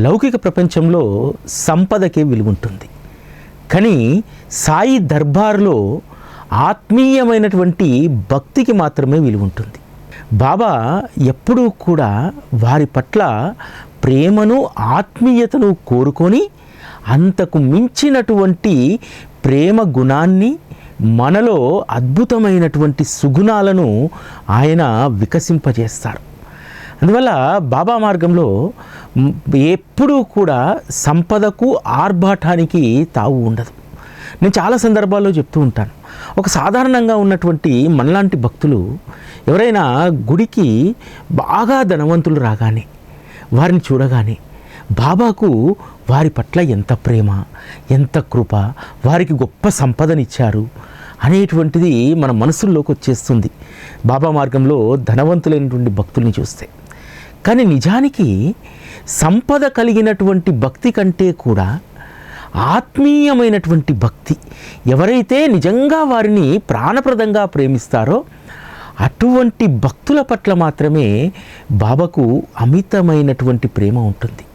లౌకిక ప్రపంచంలో సంపదకే విలువుంటుంది. కానీ సాయి దర్బార్లో ఆత్మీయమైనటువంటి భక్తికి మాత్రమే విలువుంటుంది. బాబా ఎప్పుడూ కూడా వారి పట్ల ప్రేమను ఆత్మీయతను కోరుకొని అంతకు మించినటువంటి ప్రేమ గుణాన్ని, మనలో అద్భుతమైనటువంటి సుగుణాలను ఆయన వికసింపజేస్తారు. అందువల్ల బాబా మార్గంలో ఎప్పుడూ కూడా సంపదకు ఆర్భాటానికి తావు ఉండదు. నేను చాలా సందర్భాల్లో చెప్తూ ఉంటాను. ఒక సాధారణంగా ఉన్నటువంటి మనలాంటి భక్తులు ఎవరైనా గుడికి బాగా ధనవంతులు రాగానే, వారిని చూడగానే బాబాకు వారి పట్ల ఎంత ప్రేమ, ఎంత కృప, వారికి గొప్ప సంపదనిచ్చారు అనేటువంటిది మన మనసుల్లోకి వచ్చేస్తుంది బాబా మార్గంలో ధనవంతులైనటువంటి భక్తుల్ని చూస్తే. కానీ నిజానికి సంపద కలిగినటువంటి భక్తి కంటే కూడా ఆత్మీయమైనటువంటి భక్తి, ఎవరైతే నిజంగా వారిని ప్రాణప్రదంగా ప్రేమిస్తారో అటువంటి భక్తుల పట్ల మాత్రమే బాబాకు అమితమైనటువంటి ప్రేమ ఉంటుంది.